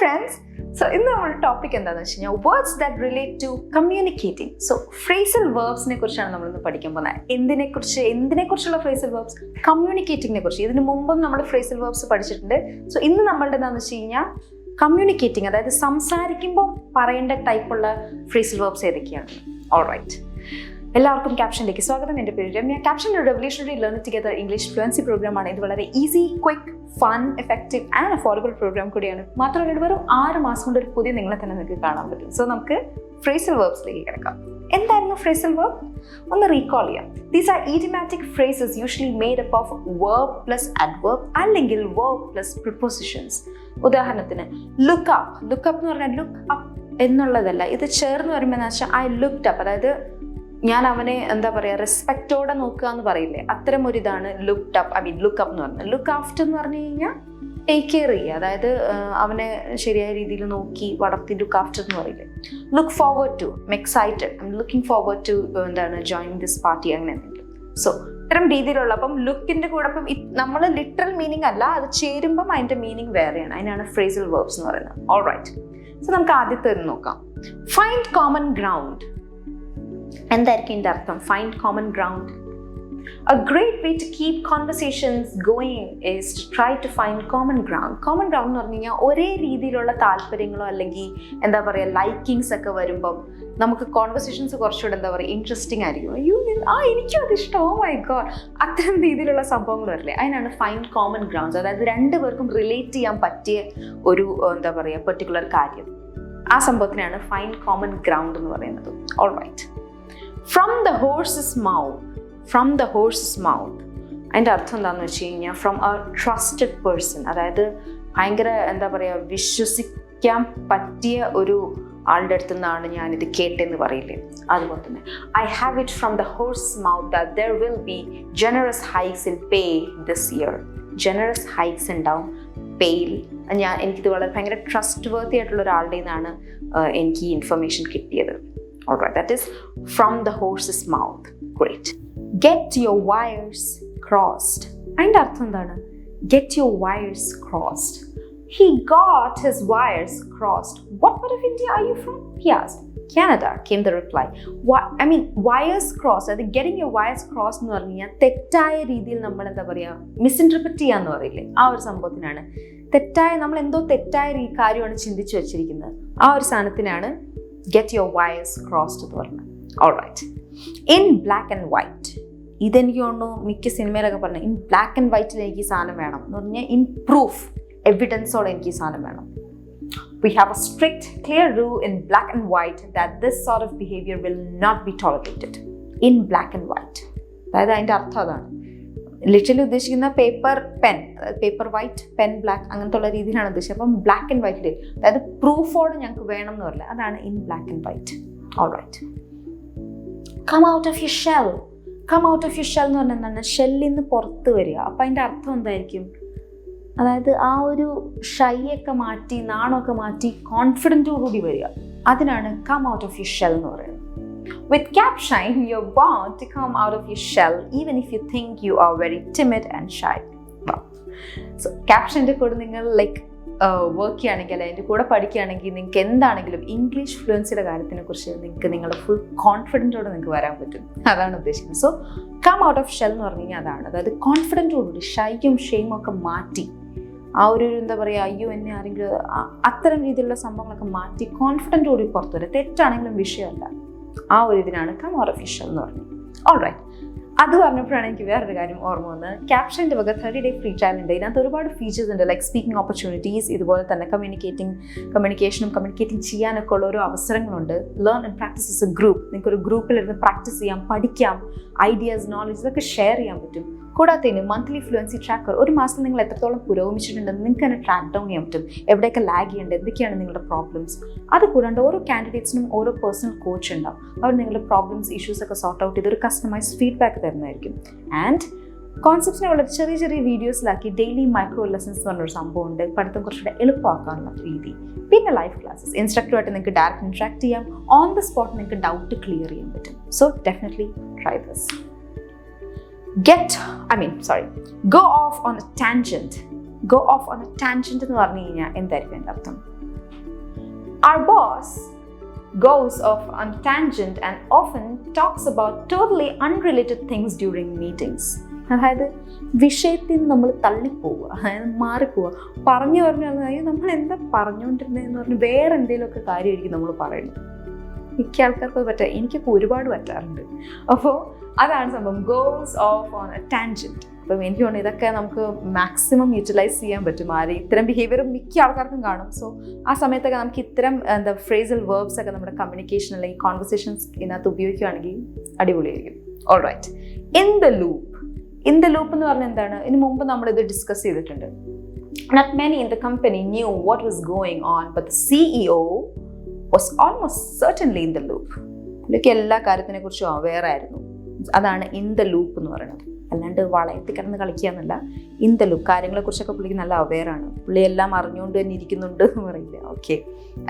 friends, so ഇന്ന് നമ്മുടെ topic എന്താണെന്ന് വെച്ച് കഴിഞ്ഞാൽ words that relate to communicating. So phrasal വേർബ്സിനെ കുറിച്ചാണ് നമ്മളിന്ന് പഠിക്കാൻ പോകുന്നത്. എന്തിനെക്കുറിച്ചുള്ള ഫ്രേസൽ വേർബ്സ്? കമ്മ്യൂണിക്കേറ്റിങ്ങിനെ കുറിച്ച്. ഇതിന് മുമ്പും നമ്മൾ ഫ്രേസൽ വേർബ്സ് പഠിച്ചിട്ടുണ്ട്. സോ ഇന്ന് നമ്മളുടെ എന്താണെന്ന് വെച്ച് കഴിഞ്ഞാൽ കമ്മ്യൂണിക്കേറ്റിംഗ്, അതായത് സംസാരിക്കുമ്പോൾ പറയേണ്ട ടൈപ്പുള്ള ഫ്രേസൽ വേർബ്സ് ഏതൊക്കെയാണ്. ഓൾറൈറ്റ്, എല്ലാവർക്കും ക്യാപ്ഷനിലേക്ക് സ്വാഗതം. എൻ്റെ പേര് രമ്യ. ക്യാപ്ഷൻ ഒരു revolutionary learn together English fluency പ്രോഗ്രാമാണ്. ഇത് വളരെ easy, quick, fun, effective and affordable program കൂടിയാണ്. മാത്രമല്ല ഇത് വെറും 6 മാസം കൊണ്ട് ഒരു പുതിയ നിങ്ങളെ തന്നെ നിങ്ങൾക്ക് കാണാൻ പറ്റും. സോ നമുക്ക് ഫ്രേസൽ വേർബ്സിലേക്ക് കിടക്കാം. എന്തായിരുന്നു ഫ്രേസൽ വേർബ്? ഒന്ന് റീകോൾ ചെയ്യാം. These are idiomatic phrases usually made up of verb plus adverb അല്ലെങ്കിൽ വേർബ് പ്ലസ് പ്രിപ്പോസിഷൻസ്. ഉദാഹരണത്തിന് ലുക്ക് അപ്പ്. ലുക്ക് അപ്പ് എന്ന് പറഞ്ഞാൽ ലുക്ക് അപ്പ് എന്നുള്ളതല്ല, ഇത് ചേർന്ന് വരുമ്പോൾ എന്ന് വെച്ചാൽ ഐ ലുക്ക്ഡ് അപ്പ്, അതായത് ഞാൻ അവനെ എന്താ പറയുക, റെസ്പെക്റ്റോടെ നോക്കുക എന്ന് പറയില്ലേ, അത്തരം ഒരു ഇതാണ് ലുക്ക്ഡ് അപ്പ്. ലുക്ക് അപ്പ് എന്ന് പറഞ്ഞാൽ. ലുക്ക് ആഫ്റ്റർ എന്ന് പറഞ്ഞു കഴിഞ്ഞാൽ ടേക്ക് കെയർ ചെയ്യുക, അതായത് അവനെ ശരിയായ രീതിയിൽ നോക്കി വളർത്തി ലുക്ക് ആഫ്റ്റർ എന്ന് പറയില്ലേ. Look forward to, excited, I'm looking forward to joining this party, അങ്ങനെ എന്തെങ്കിലും. സോ ഇത്തരം രീതിയിലുള്ള, അപ്പം ലുക്കിൻ്റെ കൂടെ അപ്പം നമ്മൾ ലിറ്ററൽ മീനിങ് അല്ല, അത് ചേരുമ്പം അതിൻ്റെ മീനിങ് വേറെയാണ്. അതിനാണ് ഫ്രേസൽ വേർബ്സ് എന്ന് പറയുന്നത്. ഓൾറൈറ്റ്, സോ നമുക്ക് ആദ്യത്തെ നോക്കാം. Find common ground. എന്തായിരിക്കും ഇതിൻ്റെ അർത്ഥം? Find common ground. A great way to keep conversations going is to try to find common ground. Common ground എന്ന് പറഞ്ഞു കഴിഞ്ഞാൽ ഒരേ രീതിയിലുള്ള താല്പര്യങ്ങളോ അല്ലെങ്കിൽ എന്താ പറയുക ലൈക്കിങ്സ് ഒക്കെ വരുമ്പം നമുക്ക് കോൺവെർസേഷൻസ് കുറച്ചുകൂടെ എന്താ പറയുക ഇൻട്രസ്റ്റിംഗ് ആയിരിക്കും. എനിക്കും അത് ഇഷ്ടം, ഓ മൈ ഗോഡ്, അത്തരം രീതിയിലുള്ള സംഭവങ്ങൾ വരില്ലേ, അതിനാണ് ഫൈൻഡ് കോമൺ ഗ്രൗണ്ട്സ്. അതായത് രണ്ടുപേർക്കും റിലേറ്റ് ചെയ്യാൻ പറ്റിയ ഒരു എന്താ പറയുക പെർട്ടിക്കുലർ കാര്യം, ആ സംഭവത്തിനാണ് ഫൈൻഡ് കോമൺ ഗ്രൗണ്ട് എന്ന് പറയുന്നത്. Alright, from the horse's mouth. From the horse's mouth അതിൻ്റെ അർത്ഥം എന്താണെന്ന് വെച്ച് കഴിഞ്ഞാൽ ഫ്രം എ ട്രസ്റ്റഡ് പേഴ്സൺ, അതായത് ഭയങ്കര എന്താ പറയുക വിശ്വസിക്കാൻ പറ്റിയ ഒരു ആളുടെ അടുത്ത് നിന്നാണ് ഞാനിത് കേട്ടെന്ന് പറയില്ലേ, അതുപോലെ തന്നെ I have it from the horse's mouth that there will be generous hikes in pay this year. Generous hikes ഉണ്ടാവും പേയിൽ. എനിക്കിത് വളരെ ഭയങ്കര ട്രസ്റ്റ് വർത്തി ആയിട്ടുള്ള ഒരാളുടെ നിന്നാണ് എനിക്ക് ഈ ഇൻഫർമേഷൻ കിട്ടിയത്. Alright, that is from the horse's mouth. Great. Get your wires crossed. അതിൻ്റെ അർത്ഥം എന്താണ്? Get your wires crossed. He got his wires crossed. What part of India are you from? He asked. Canada, came the reply. Wires crossed, അതായത് getting your wires crossed എന്ന് പറഞ്ഞു കഴിഞ്ഞാൽ തെറ്റായ രീതിയിൽ നമ്മൾ എന്താ പറയുക മിസ്ഇൻറ്റർപ്രറ്റ് ചെയ്യാന്ന് പറയില്ലേ, ആ ഒരു സംഭവത്തിനാണ് തെറ്റായ, നമ്മൾ എന്തോ തെറ്റായ കാര്യമാണ് ചിന്തിച്ചു വെച്ചിരിക്കുന്നത്, ആ ഒരു സാധനത്തിനാണ് get your wires crossed എന്ന് പറഞ്ഞത്. Alright, in black and white. ഇതെനിക്ക് തോന്നുന്നു മിക്ക സിനിമയിലൊക്കെ പറഞ്ഞു ഇൻ ബ്ലാക്ക് ആൻഡ് വൈറ്റിൽ എനിക്ക് ഈ സാധനം വേണം എന്ന് പറഞ്ഞാൽ ഇൻ പ്രൂഫ്, എവിഡൻസോടെ എനിക്ക് ഈ സാധനം വേണം. We have a strict, clear rule in black and white that this sort of behavior will not be tolerated. In black and white, അതായത് അതിൻ്റെ അർത്ഥം അതാണ്. ലിറ്ററലി ഉദ്ദേശിക്കുന്ന paper pen, paper white pen black അങ്ങനത്തെ ഉള്ള രീതിയിലാണ് ഉദ്ദേശിച്ചത്. അപ്പം ബ്ലാക്ക് ആൻഡ് വൈറ്റിൽ, അതായത് പ്രൂഫോട് ഞങ്ങൾക്ക് വേണം എന്ന് പറയില്ല, അതാണ് in black and white. Alright, come out of your shell. Come out of your shell എന്ന് പറഞ്ഞാൽ എന്താണ്? ഷെല്ലിൽ നിന്ന് പുറത്ത് വരിക. അപ്പം അതിൻ്റെ അർത്ഥം എന്തായിരിക്കും? അതായത് ആ ഒരു ഷൈയൊക്കെ മാറ്റി, നാണമൊക്കെ മാറ്റി കോൺഫിഡൻറ്റോടുകൂടി വരിക, അതിനാണ് come out of your shell എന്ന് പറയുന്നത്. With Capshine, you're bound to come out of your shell even if you think you are very timid and shy. Wow. So Capshine's കൂടെ നിങ്ങൾ വർക്ക് ചെയ്യുകയാണെങ്കിൽ, അതിൻ്റെ കൂടെ പഠിക്കുകയാണെങ്കിൽ നിങ്ങൾക്ക് എന്താണെങ്കിലും ഇംഗ്ലീഷ് ഫ്ലുവൻസിയുടെ കാര്യത്തിനെ കുറിച്ച് നിങ്ങൾക്ക് നിങ്ങളുടെ ഫുൾ കോൺഫിഡൻറ്റോടെ നിങ്ങൾക്ക് വരാൻ പറ്റും, അതാണ് ഉദ്ദേശിക്കുന്നത്. So come out of shell എന്ന് പറഞ്ഞു കഴിഞ്ഞാൽ അതാണ്, അതായത് കോൺഫിഡൻറ്റോടുകൂടി ഷൈയും ഷെയിമും ഒക്കെ മാറ്റി, ആ ഒരു എന്താ പറയുക അയ്യോ എന്നെ ആരെങ്കിലും അത്തരം രീതിയിലുള്ള സംഭവങ്ങളൊക്കെ മാറ്റി കോൺഫിഡൻറ്റോടുകൂടി പുറത്തു വരിക. തെറ്റാണെങ്കിലും വിഷയമല്ല, ആ ഒരു ഇതിനാണ് come out of your shell എന്ന് പറഞ്ഞത്. ഓൾറൈറ്റ്, അത് പറഞ്ഞപ്പോഴാണ് എനിക്ക് വേറൊരു കാര്യം ഓർമ്മ വന്നത്. ക്യാപ്ഷൻ്റെ വക 30 day ഫ്രീ ട്രയൽ ഉണ്ട്. ഇതിനകത്ത് ഒരുപാട് ഫീച്ചേഴ്സ് ഉണ്ട്, ലൈക്ക് സ്പീക്കിംഗ് ഓപ്പർച്യൂണിറ്റീസ്, ഇതുപോലെ തന്നെ കമ്മ്യൂണിക്കേഷനും കമ്മ്യൂണിക്കേറ്റിംഗ് ചെയ്യാനൊക്കെ ഉള്ള ഓരോ അവസരങ്ങളുണ്ട്. Learn and practice S A group. നിങ്ങൾക്കൊരു ഗ്രൂപ്പിലിരുന്ന് പ്രാക്ടീസ് ചെയ്യാം, പഠിക്കാം, ഐഡിയാസ്, നോളജ് ഇതൊക്കെ ഷെയർ ചെയ്യാൻ പറ്റും. കൂടാതെ മന്ത്ലി ഫ്ലുവൻസി ട്രാക്കർ, ഒരു മാസം നിങ്ങൾ എത്രത്തോളം പുരോഗമിച്ചിട്ടുണ്ടെന്ന് നിങ്ങൾക്ക് തന്നെ ട്രാക്ക് ഡൗൺ ചെയ്യാൻ പറ്റും. എവിടെയൊക്കെ ലാഗ് ചെയ്യേണ്ടത്, എന്തൊക്കെയാണ് നിങ്ങളുടെ പ്രോബ്ലംസ്. അത് കൂടാണ്ട് ഓരോ കാൻഡിഡേറ്റ്സിനും ഓരോ പേഴ്സണൽ കോച്ച് ഉണ്ടാവും. അവർ നിങ്ങളുടെ പ്രോബ്ലംസ്, ഇഷ്യൂസ് ഒക്കെ സോർട്ട് ഔട്ട് ചെയ്ത് ഒരു കസ്റ്റമൈസ്ഡ് ഫീഡ്ബാക്ക് തരുന്നതായിരിക്കും. ആൻഡ് കോൺസെപ്റ്റ്സിനെ വളരെ ചെറിയ ചെറിയ വീഡിയോസിലാക്കി ഡെയിലി മൈക്രോ ലെസൺസ് എന്ന് പറഞ്ഞൊരു സംഭവം ഉണ്ട്, പഠിത്തം കുറച്ചുകൂടെ എളുപ്പമാക്കാനുള്ള രീതി. പിന്നെ ലൈവ് ക്ലാസ്സസ്, ഇൻസ്ട്രക്ടറുമായിട്ട് നിങ്ങൾക്ക് ഡയറക്റ്റ് ഇൻട്രാക്ട് ചെയ്യാം, ഓൺ ദ സ്പോട്ട് നിങ്ങൾക്ക് ഡൗട്ട് ക്ലിയർ ചെയ്യാൻ പറ്റും. So definitely try this. Go off on a tangent. Go off on a tangent എന്ന് പറഞ്ഞു കഴിഞ്ഞാൽ എന്തായിരിക്കും എൻ്റെ അർത്ഥം? Our boss goes off on a tangent and often talks about totally unrelated things during meetings. അതായത് വിഷയത്തിൽ നിന്ന് നമ്മൾ തള്ളിപ്പോവുക, അതായത് മാറിപ്പോവുക. പറഞ്ഞു നമ്മൾ എന്താ പറഞ്ഞുകൊണ്ടിരുന്നതെന്ന് പറഞ്ഞ് വേറെ എന്തെങ്കിലുമൊക്കെ കാര്യമായിരിക്കും നമ്മൾ പറയുന്നത്. മിക്ക ആൾക്കാർക്ക് പറ്റാം, എനിക്കൊക്കെ ഒരുപാട് പറ്റാറുണ്ട്. അപ്പോൾ അതാണ് സംഭവം, goes of on A tangent. അപ്പം എനിക്ക് തോന്നുന്നു ഇതൊക്കെ നമുക്ക് മാക്സിമം യൂട്ടിലൈസ് ചെയ്യാൻ പറ്റും. ഇത്തരം ബിഹേവിയർ മിക്ക ആൾക്കാർക്കും കാണും. സോ ആ സമയത്തൊക്കെ നമുക്ക് ഇത്തരം ഫ്രേസൽ വേർബ്സ് ഒക്കെ നമ്മുടെ കമ്മ്യൂണിക്കേഷൻ അല്ലെങ്കിൽ കോൺവെർസേഷൻസ് ഇതിനകത്ത് ഉപയോഗിക്കുകയാണെങ്കിൽ അടിപൊളിയായിരിക്കും. All right, in the loop. In the loop എന്ന് പറഞ്ഞാൽ എന്താണ്? ഇതിന് മുമ്പ് നമ്മളിത് ഡിസ്കസ് ചെയ്തിട്ടുണ്ട്. Not many in the company knew what was going on, but the CEO was almost certainly in the loop. പുള്ളിക്ക് എല്ലാ കാര്യത്തിനെ കുറിച്ചും അവെയർ ആയിരുന്നു. അതാണ് ഇൻ ദ ലൂപ്പ് എന്ന് പറയുന്നത്. അല്ലാണ്ട് വളയത്തിൽ കിടന്ന് കളിക്കുക എന്നല്ല. ഇൻ ദ ലൂപ്പ്, കാര്യങ്ങളെക്കുറിച്ചൊക്കെ പുള്ളിക്ക് നല്ല അവെയർ ആണ്. പുള്ളി എല്ലാം അറിഞ്ഞുകൊണ്ട് തന്നെ ഇരിക്കുന്നുണ്ട് എന്ന് പറയില്ല. ഓക്കെ,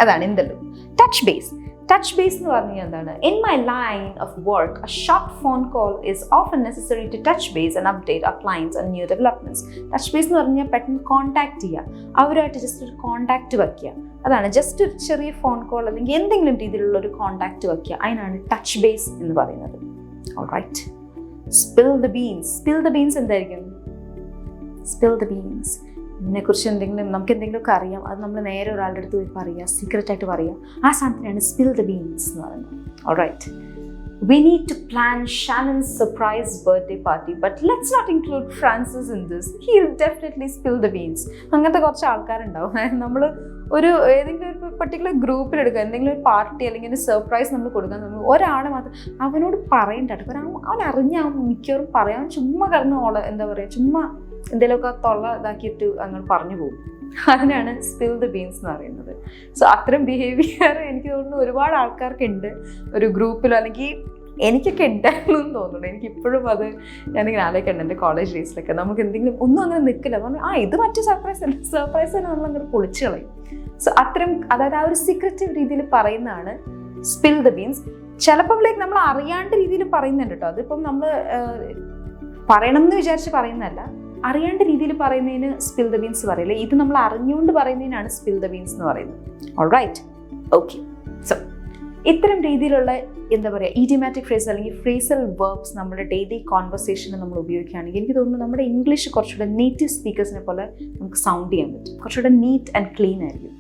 അതാണ് in the loop. Touch base. Touch base എന്ന് പറഞ്ഞാൽ എന്താണ്? In my line of work, a short phone call is often necessary to touch base and update our clients and new developments. Touch base എന്ന് പറഞ്ഞാൽ പെട്ടെന്ന് contact ചെയ്യുക, അവരുമായിട്ട് just ഒരു contact വയ്ക്കുക. അതാണ് ജസ്റ്റ് ഒരു ചെറിയ ഫോൺ കോൾ അല്ലെങ്കിൽ എന്തെങ്കിലും രീതിയിലുള്ള ഒരു കോൺടാക്ട് വയ്ക്കുക. അതിനാണ് ടച്ച് ബേസ് എന്ന് പറയുന്നത്. Alright, spill the beans. Spill the beans എന്തായിരിക്കും? സ്പിൽ ദ ബീൻസ്, ഇതിനെക്കുറിച്ച് നമുക്ക് എന്തെങ്കിലുമൊക്കെ അറിയാം, അത് നമ്മൾ നേരെ ഒരാളുടെ അടുത്ത് പോയി പറയുക, സീക്രട്ടായിട്ട് പറയുക. ആ സാധനത്തിനാണ് സ്പിൽ ദ ബീൻസ് എന്ന് പറയുന്നത്. Alright, we need to plan Shannon's surprise birthday party, but let's not include Francis in this. He'll definitely spill the beans. അങ്ങനത്തെ കുറച്ച് ആൾക്കാരുണ്ടാവും. നമ്മൾ ഏതെങ്കിലും ഒരു പെർട്ടിക്കുലർ ഗ്രൂപ്പിൽ എടുക്കുക, എന്തെങ്കിലും ഒരു പാർട്ടി അല്ലെങ്കിൽ ഒരു സർപ്രൈസ് നമ്മൾ കൊടുക്കാൻ, നമ്മൾ ഒരാളെ മാത്രം അവനോട് പറയണ്ടായിട്ട്, അവൻ അറിഞ്ഞാൽ മിക്കവാറും പറയാൻ ചുമ്മാ കിടന്ന് എന്താ പറയുക, ചുമ്മാ എന്തെങ്കിലുമൊക്കെ തൊള്ള ഇതാക്കിയിട്ട് അങ്ങനെ പറഞ്ഞു പോകും. അതിനാണ് സ്പിൽ ദ ബീൻസ് എന്ന് പറയുന്നത്. സോ അത്തരം ബിഹേവിയർ എനിക്ക് തോന്നുന്നു ഒരുപാട് ആൾക്കാർക്കുണ്ട് ഒരു ഗ്രൂപ്പിലോ, അല്ലെങ്കിൽ എനിക്കൊക്കെ ഉണ്ടായിരുന്നു എന്ന് തോന്നുന്നു. എനിക്കിപ്പോഴും അത് ഞാനിങ്ങനെ ആലോചിക്കുന്നുണ്ട്. എൻ്റെ കോളേജ് ഡേയ്സിലൊക്കെ നമുക്ക് എന്തെങ്കിലും ഒന്നും അങ്ങനെ നിൽക്കില്ല, പറഞ്ഞു ഇത് മറ്റു സർപ്രൈസ് അല്ല, സർപ്രൈസ് തന്നെ നമ്മളങ്ങനെ പൊളിച്ചു കളയും. സോ അത്തരം, അതായത് ആ ഒരു സീക്രറ്റീവ് രീതിയിൽ പറയുന്നതാണ് സ്പിൽ ദ ബീൻസ്. ചിലപ്പം നമ്മൾ അറിയാണ്ട് രീതിയിൽ പറയുന്നുണ്ട് കേട്ടോ. അതിപ്പം നമ്മൾ പറയണം എന്ന് വിചാരിച്ച് പറയുന്നതല്ല, അറിയാണ്ട് രീതിയിൽ പറയുന്നതിന് സ്പിൽ ദ ബീൻസ് പറയില്ല. ഇത് നമ്മൾ അറിഞ്ഞുകൊണ്ട് പറയുന്നതിനാണ് സ്പിൽ ദ ബീൻസ് എന്ന് പറയുന്നത്. Alright, okay. സോ ഇത്തരം രീതിയിലുള്ള എന്താ പറയുക, ഇഡിയോമാറ്റിക് ഫ്രേസ് അല്ലെങ്കിൽ ഫ്രേസൽ വെർബ്സ് നമ്മുടെ ഡെയിലി കോൺവെർസേഷന് നമ്മൾ ഉപയോഗിക്കുകയാണെങ്കിൽ എനിക്ക് തോന്നുന്നു നമ്മുടെ ഇംഗ്ലീഷ് കുറച്ചുകൂടെ നേറ്റീവ് സ്പീക്കേഴ്സിനെ പോലെ നമുക്ക് സൗണ്ട് ചെയ്യാൻ പറ്റും. കുറച്ചുകൂടെ നീറ്റ് ആൻഡ് ക്ലീൻ ആയിരിക്കും.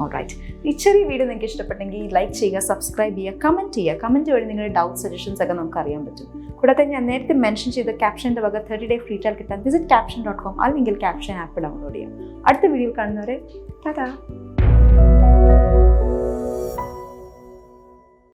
ഓൾറൈറ്റ്, ഈ ചെറിയ വീഡിയോ നിങ്ങൾക്ക് ഇഷ്ടപ്പെട്ടെങ്കിൽ ലൈക്ക് ചെയ്യുക, സബ്സ്ക്രൈബ് ചെയ്യുക, കമൻറ്റ് ചെയ്യുക. കമൻറ്റ് വഴി നിങ്ങളുടെ ഡൗട്ട് സജഷൻസ് ഒക്കെ നമുക്ക് അറിയാൻ പറ്റും. കൂടാതെ ഞാൻ നേരത്തെ മെൻഷൻ ചെയ്ത ക്യാപ്ഷൻ്റെ വക 30 ഡേ ഫ്രീ ട്രയൽ കിട്ടാൻ വിസിറ്റ് caption.com അല്ലെങ്കിൽ ക്യാപ്ഷൻ ആപ്പ് ഡൗൺലോഡ് ചെയ്യാം. അടുത്ത വീഡിയോയിൽ കാണുന്നവരെ ടാറ്റാ.